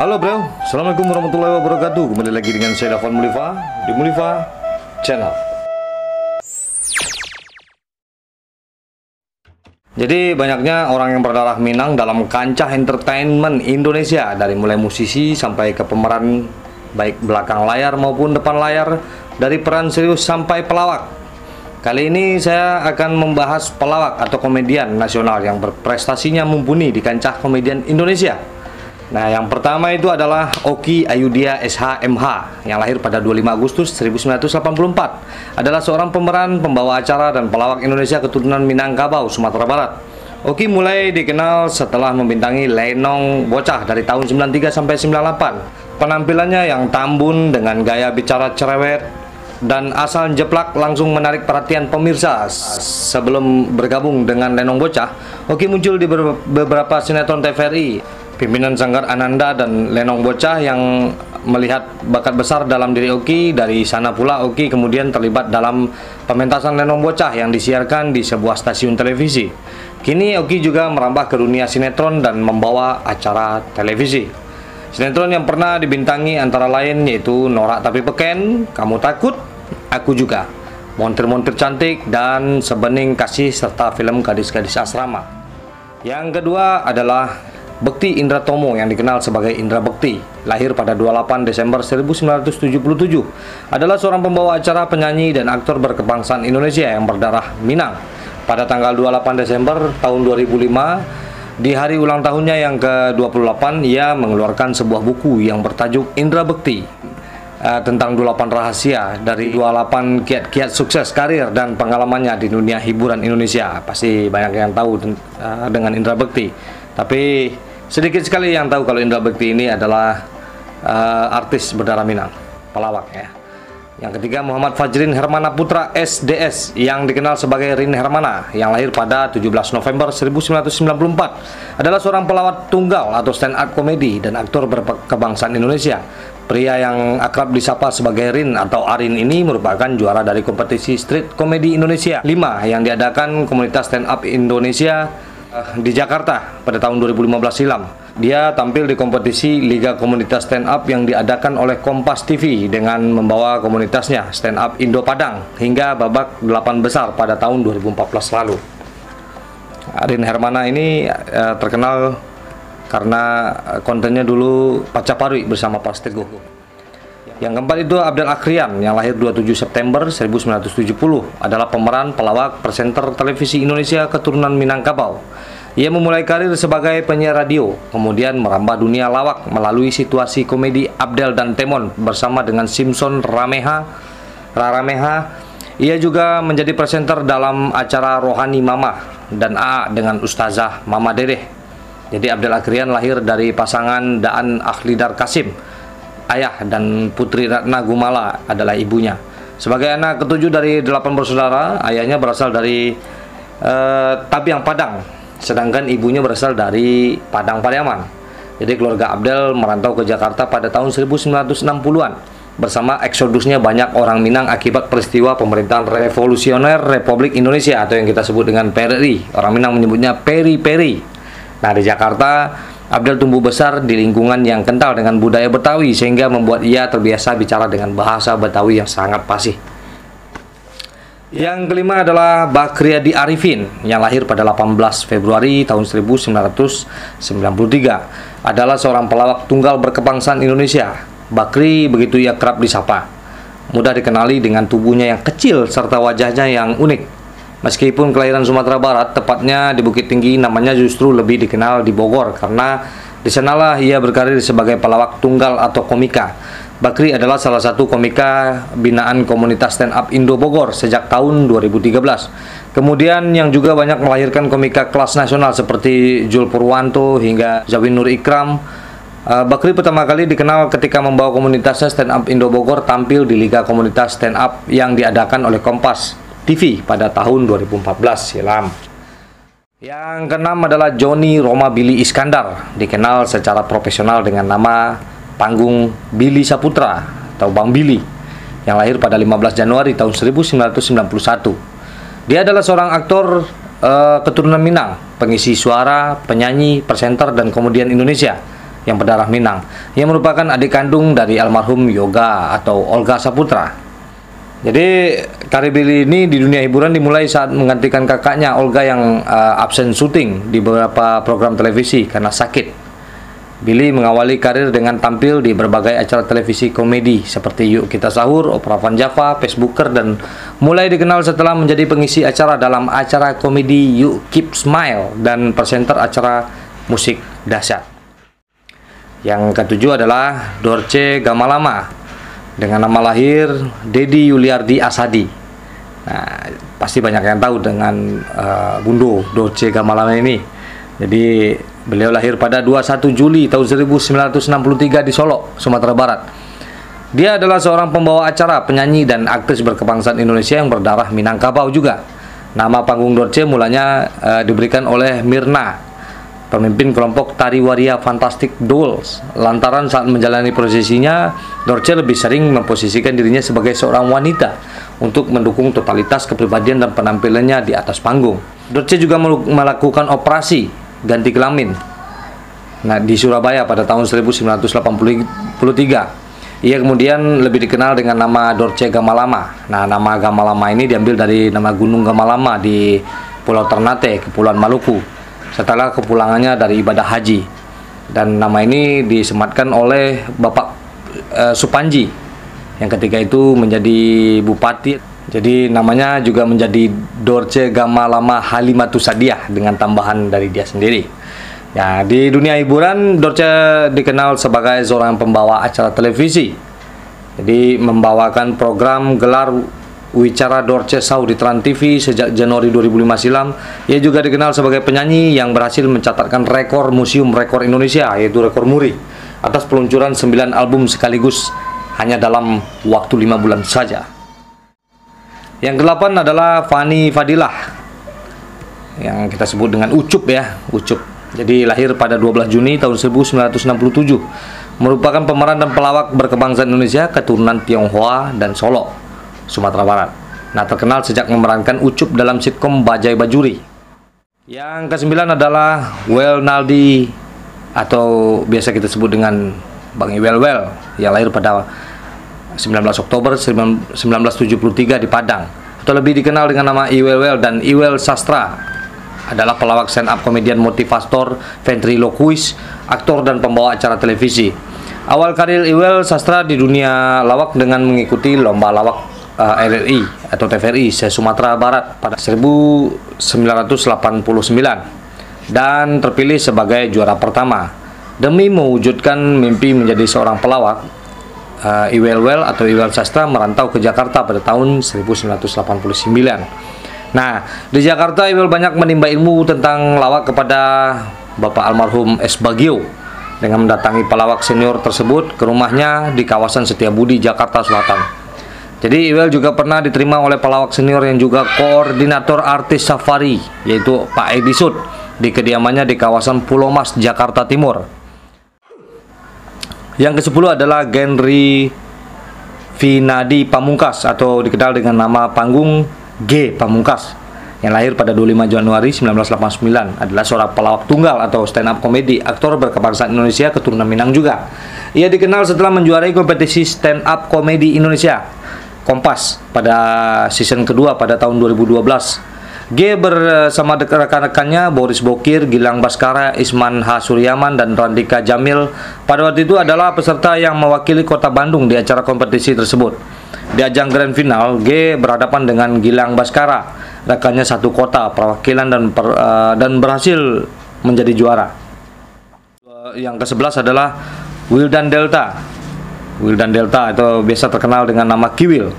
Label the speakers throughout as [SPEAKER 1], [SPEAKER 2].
[SPEAKER 1] Halo bro, Assalamualaikum warahmatullahi wabarakatuh. Kembali lagi dengan saya Dafan Mulifa di Mulifa Channel. Jadi banyaknya orang yang berdarah Minang dalam kancah entertainment Indonesia, dari mulai musisi sampai ke pemeran baik belakang layar maupun depan layar, dari peran serius sampai pelawak. Kali ini saya akan membahas pelawak atau komedian nasional yang berprestasinya mumpuni di kancah komedian Indonesia. Nah, yang pertama itu adalah Okky Ayudhya SH.MH yang lahir pada 25 Agustus 1984. Adalah seorang pemeran, pembawa acara, dan pelawak Indonesia keturunan Minangkabau, Sumatera Barat. Okky mulai dikenal setelah membintangi Lenong Bocah dari tahun 93 sampai 98. Penampilannya yang tambun dengan gaya bicara cerewet dan asal jeplak langsung menarik perhatian pemirsa. Sebelum bergabung dengan Lenong Bocah, Okky muncul di beberapa sinetron TVRI. Pimpinan Sanggar Ananda dan Lenong Bocah yang melihat bakat besar dalam diri Okky. Dari sana pula Okky kemudian terlibat dalam pementasan Lenong Bocah yang disiarkan di sebuah stasiun televisi. Kini Okky juga merambah ke dunia sinetron dan membawa acara televisi. Sinetron yang pernah dibintangi antara lain yaitu Norak Tapi Peken, Kamu Takut, Aku Juga, Montir-Montir Cantik, dan Sebening Kasih, serta film Gadis-Gadis Asrama. Yang kedua adalah Bekti Indra Tomo yang dikenal sebagai Indra Bekti. Lahir pada 28 Desember 1977. Adalah seorang pembawa acara, penyanyi, dan aktor berkebangsaan Indonesia yang berdarah Minang. Pada tanggal 28 Desember tahun 2005, di hari ulang tahunnya yang ke-28, ia mengeluarkan sebuah buku yang bertajuk Indra Bekti, tentang 28 rahasia dari 28 kiat-kiat sukses karir dan pengalamannya di dunia hiburan Indonesia. Pasti banyak yang tahu dengan Indra Bekti, tapi sedikit sekali yang tahu kalau Indra Bekti ini adalah artis berdarah Minang, pelawak ya. Yang ketiga, Muhammad Fajrin Hermana Putra SDS yang dikenal sebagai Rin Hermana yang lahir pada 17 November 1994. Adalah seorang pelawak tunggal atau stand up komedi dan aktor berkebangsaan Indonesia. Pria yang akrab disapa sebagai Rin atau Arin ini merupakan juara dari kompetisi Street Comedy Indonesia 5 yang diadakan komunitas stand up Indonesia di Jakarta pada tahun 2015 silam. Dia tampil di kompetisi Liga Komunitas Stand Up yang diadakan oleh Kompas TV dengan membawa komunitasnya Stand Up Indo Padang hingga babak 8 besar pada tahun 2014 lalu. Arin Hermana ini terkenal karena kontennya dulu Pacaparwi bersama Plastik Gogo. Yang keempat itu Abdel Akrian yang lahir 27 September 1970. Adalah pemeran, pelawak, presenter televisi Indonesia keturunan Minangkabau. Ia memulai karir sebagai penyiar radio, kemudian merambah dunia lawak melalui situasi komedi Abdel dan Temon bersama dengan Simpson Rarameha. Ia juga menjadi presenter dalam acara Rohani Mama dan AA dengan Ustazah Mama Dedeh. Jadi Abdel Akrian lahir dari pasangan Daan Akhlidar Kasim, ayah, dan Putri Ratna Gumala adalah ibunya. Sebagai anak ketujuh dari 8 bersaudara, ayahnya berasal dari Tabiang Padang, sedangkan ibunya berasal dari Padang Pariaman. Jadi keluarga Abdel merantau ke Jakarta pada tahun 1960-an. Bersama eksodusnya banyak orang Minang akibat peristiwa pemerintahan revolusioner Republik Indonesia atau yang kita sebut dengan PRRI. Orang Minang menyebutnya peri-peri. Nah, di Jakarta Abdel tumbuh besar di lingkungan yang kental dengan budaya Betawi sehingga membuat ia terbiasa bicara dengan bahasa Betawi yang sangat fasih. Yang kelima adalah Bakriadi Arifin yang lahir pada 18 Februari tahun 1993. Adalah seorang pelawak tunggal berkebangsaan Indonesia. Bakri begitu ia kerap disapa. Mudah dikenali dengan tubuhnya yang kecil serta wajahnya yang unik. Meskipun kelahiran Sumatera Barat, tepatnya di Bukit Tinggi, namanya justru lebih dikenal di Bogor karena di sanalah ia berkarir sebagai pelawak tunggal atau komika. Bakri adalah salah satu komika binaan komunitas stand up Indo Bogor sejak tahun 2013. Kemudian yang juga banyak melahirkan komika kelas nasional seperti Jul Purwanto hingga Zawin Nur Ikram. Bakri pertama kali dikenal ketika membawa komunitasnya stand up Indo Bogor tampil di Liga Komunitas Stand Up yang diadakan oleh Kompas TV pada tahun 2014 silam. Yang keenam adalah Johnny Roma Billy Iskandar, dikenal secara profesional dengan nama panggung Billy Saputra atau Bang Billy, yang lahir pada 15 Januari tahun 1991. Dia adalah seorang aktor keturunan Minang, pengisi suara, penyanyi, presenter, dan komedian Indonesia. yang berdarah Minang, yang merupakan adik kandung dari almarhum Yoga atau Olga Saputra. Jadi karir Billy ini di dunia hiburan dimulai saat menggantikan kakaknya Olga yang absen syuting di beberapa program televisi karena sakit. Billy mengawali karir dengan tampil di berbagai acara televisi komedi seperti Yuk Kita Sahur, Opera Van Java, Facebooker, dan mulai dikenal setelah menjadi pengisi acara dalam acara komedi Yuk Keep Smile dan presenter acara musik dahsyat. Yang ketujuh adalah Dorce Gamalama dengan nama lahir Dedi Yuliardi Asadi. Nah, pasti banyak yang tahu dengan Bundo Dorce Gamalama ini. Jadi beliau lahir pada 21 Juli tahun 1963 di Solo, Sumatera Barat. Dia adalah seorang pembawa acara, penyanyi, dan aktris berkebangsaan Indonesia yang berdarah Minangkabau juga. Nama panggung Dorce mulanya diberikan oleh Mirna, pemimpin kelompok tari waria Fantastic Dolls. Lantaran saat menjalani prosesinya, Dorce lebih sering memposisikan dirinya sebagai seorang wanita untuk mendukung totalitas kepribadian dan penampilannya di atas panggung. Dorce juga melakukan operasi ganti kelamin di Surabaya pada tahun 1983. Ia kemudian lebih dikenal dengan nama Dorce Gamalama. Nah, nama Gamalama ini diambil dari nama Gunung Gamalama di Pulau Ternate, Kepulauan Maluku, setelah kepulangannya dari ibadah haji. Dan nama ini disematkan oleh Bapak Supanji yang ketika itu menjadi bupati. Jadi namanya juga menjadi Dorce Gamalama Halimatus Sadiah dengan tambahan dari dia sendiri. Ya, di dunia hiburan Dorce dikenal sebagai seorang pembawa acara televisi. Jadi membawakan program gelar Wicara Dorce Show di Trans TV sejak Januari 2005 silam. Ia juga dikenal sebagai penyanyi yang berhasil mencatatkan rekor Museum Rekor Indonesia, yaitu rekor muri, atas peluncuran 9 album sekaligus hanya dalam waktu 5 bulan saja. Yang ke-8 adalah Fanny Fadilah, yang kita sebut dengan Ucup ya, Ucup. Jadi lahir pada 12 Juni tahun 1967, merupakan pemeran dan pelawak berkebangsaan Indonesia keturunan Tionghoa dan Solo, Sumatera Barat. Nah, terkenal sejak memerankan Ucup dalam sitkom Bajai Bajuri. Yang ke-9 adalah Well Naldi, atau biasa kita sebut dengan Bang Iwel-Wel, yang lahir pada 19 Oktober 1973 di Padang, atau lebih dikenal dengan nama Iwel-Wel dan Iwel Sastra. Adalah pelawak stand up komedian, motivator, ventriloquist, aktor, dan pembawa acara televisi. Awal karir Iwel Sastra di dunia lawak dengan mengikuti lomba lawak RRI atau TVRI se-Sumatera Barat pada 1989 dan terpilih sebagai juara pertama. Demi mewujudkan mimpi menjadi seorang pelawak, Iwel-Wel atau Iwel Sastra merantau ke Jakarta pada tahun 1989. Nah, di Jakarta Iwel banyak menimba ilmu tentang lawak kepada Bapak almarhum S. Bagio dengan mendatangi pelawak senior tersebut ke rumahnya di kawasan Setiabudi, Jakarta Selatan. Jadi Iwel juga pernah diterima oleh pelawak senior yang juga koordinator artis safari, yaitu Pak Edi Sud, di kediamannya di kawasan Pulau Mas, Jakarta Timur. Yang ke-10 adalah Genry Vinadi Pamungkas, atau dikenal dengan nama panggung G Pamungkas, yang lahir pada 25 Januari 1989, adalah seorang pelawak tunggal atau stand up komedi, aktor berkebangsaan Indonesia keturunan Minang juga. Ia dikenal setelah menjuarai kompetisi stand up komedi Indonesia Kompas pada season kedua pada tahun 2012. G bersama rekan-rekannya Boris Bokir, Gilang Baskara, Isman H. Suryaman, dan Randika Jamil pada waktu itu adalah peserta yang mewakili kota Bandung di acara kompetisi tersebut. Di ajang grand final, G berhadapan dengan Gilang Baskara, rekannya satu kota perwakilan, dan berhasil menjadi juara. Yang ke-11 adalah Wildan Delta. Wildan Delta atau biasa terkenal dengan nama Kiwil.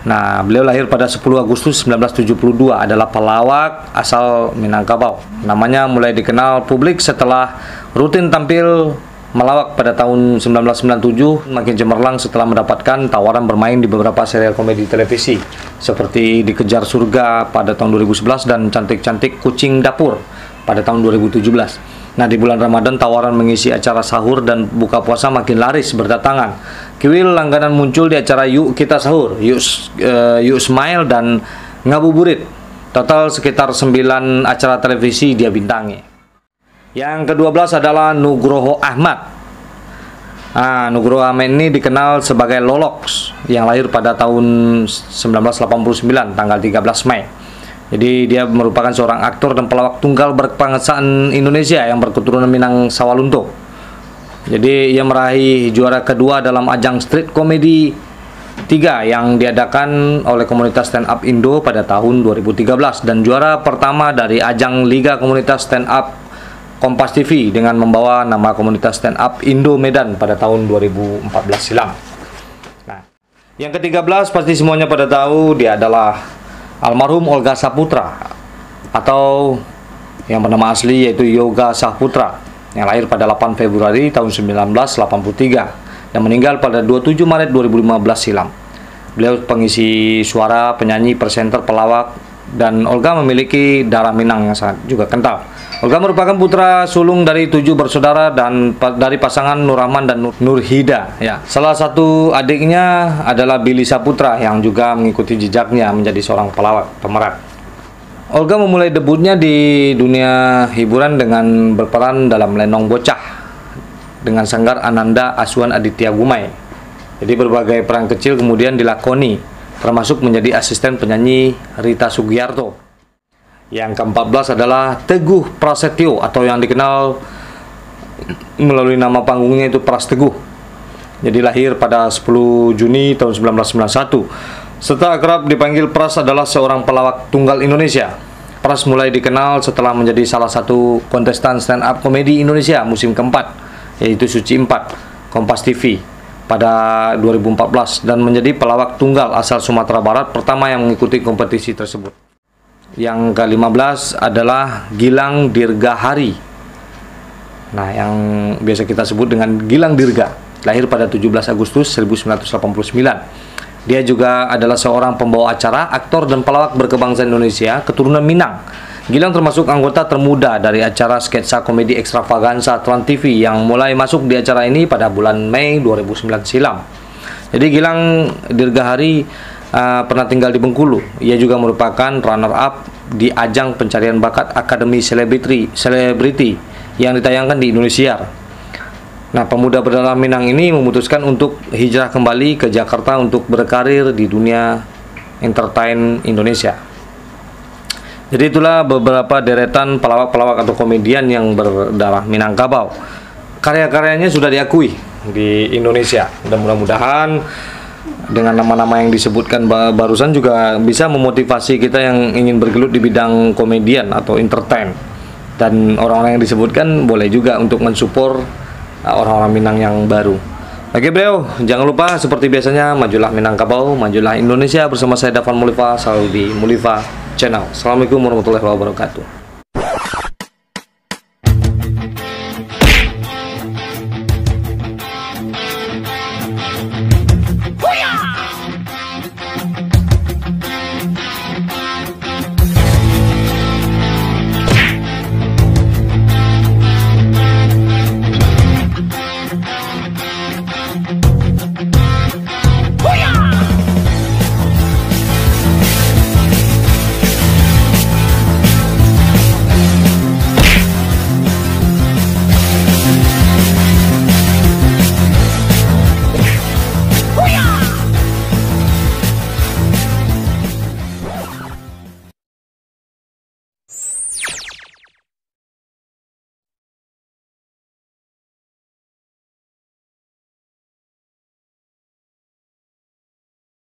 [SPEAKER 1] Nah, beliau lahir pada 10 Agustus 1972, adalah pelawak asal Minangkabau. Namanya mulai dikenal publik setelah rutin tampil melawak pada tahun 1997, makin cemerlang setelah mendapatkan tawaran bermain di beberapa serial komedi televisi seperti Dikejar Surga pada tahun 2011 dan Cantik-Cantik Kucing Dapur pada tahun 2017. Nah, di bulan Ramadan tawaran mengisi acara sahur dan buka puasa makin laris berdatangan. Kiwil langganan muncul di acara Yuk Kita Sahur, Yuk Smile, dan Ngabuburit. Total sekitar 9 acara televisi dia bintangi. Yang ke-12 adalah Nugroho Ahmad. Nugroho Ahmad ini dikenal sebagai Lolox yang lahir pada tahun 1989 tanggal 13 Mei. Jadi dia merupakan seorang aktor dan pelawak tunggal berkebangsaan Indonesia yang berketurunan Minang Sawalunto. Jadi ia meraih juara kedua dalam ajang street comedy 3 yang diadakan oleh komunitas stand up Indo pada tahun 2013 dan juara pertama dari ajang Liga Komunitas Stand Up Kompas TV dengan membawa nama komunitas stand up Indo Medan pada tahun 2014 silam. Nah, yang ke-13 pasti semuanya pada tahu dia adalah almarhum Olga Saputra atau yang bernama asli yaitu Yoga Saputra yang lahir pada 8 Februari tahun 1983 dan meninggal pada 27 Maret 2015 silam. Beliau pengisi suara, penyanyi, presenter, pelawak, dan Olga memiliki darah Minang yang sangat juga kental. Olga merupakan putra sulung dari 7 bersaudara dan dari pasangan Nur Rahman dan Nurhida. Ya, salah satu adiknya adalah Billy Saputra yang juga mengikuti jejaknya menjadi seorang pelawak pemeran. Olga memulai debutnya di dunia hiburan dengan berperan dalam Lenong Bocah dengan sanggar Ananda Aswan Aditya Gumai. Jadi berbagai peran kecil kemudian dilakoni, termasuk menjadi asisten penyanyi Rita Sugiarto. Yang ke-14 adalah Teguh Prasetyo atau yang dikenal melalui nama panggungnya itu Pras Teguh. Jadi lahir pada 10 Juni tahun 1991. Serta akrab dipanggil Pras adalah seorang pelawak tunggal Indonesia. Pras mulai dikenal setelah menjadi salah satu kontestan stand up komedi Indonesia musim keempat, yaitu Suci 4 Kompas TV pada 2014 dan menjadi pelawak tunggal asal Sumatera Barat pertama yang mengikuti kompetisi tersebut. Yang ke-15 adalah Gilang Dirgahari. Nah, yang biasa kita sebut dengan Gilang Dirga, lahir pada 17 Agustus 1989. Dia juga adalah seorang pembawa acara, aktor dan pelawak berkebangsaan Indonesia keturunan Minang. Gilang termasuk anggota termuda dari acara sketsa komedi ekstravaganza Trans TV yang mulai masuk di acara ini pada bulan Mei 2009 silam. Jadi Gilang Dirgahari pernah tinggal di Bengkulu. Ia juga merupakan runner-up di ajang pencarian bakat Akademi Selebriti yang ditayangkan di Indosiar. Nah, pemuda berdarah Minang ini memutuskan untuk hijrah kembali ke Jakarta untuk berkarir di dunia entertain Indonesia. Jadi itulah beberapa deretan pelawak-pelawak atau komedian yang berdarah Minangkabau. Karya-karyanya sudah diakui di Indonesia. Dan mudah-mudahan dengan nama-nama yang disebutkan barusan juga bisa memotivasi kita yang ingin bergelut di bidang komedian atau entertain. Dan orang-orang yang disebutkan boleh juga untuk mensupport orang-orang Minang yang baru. Oke bro, jangan lupa seperti biasanya majulah Minangkabau, majulah Indonesia bersama saya Dafan Mulifa, selalu di Mulifa Channel. Assalamualaikum warahmatullahi wabarakatuh.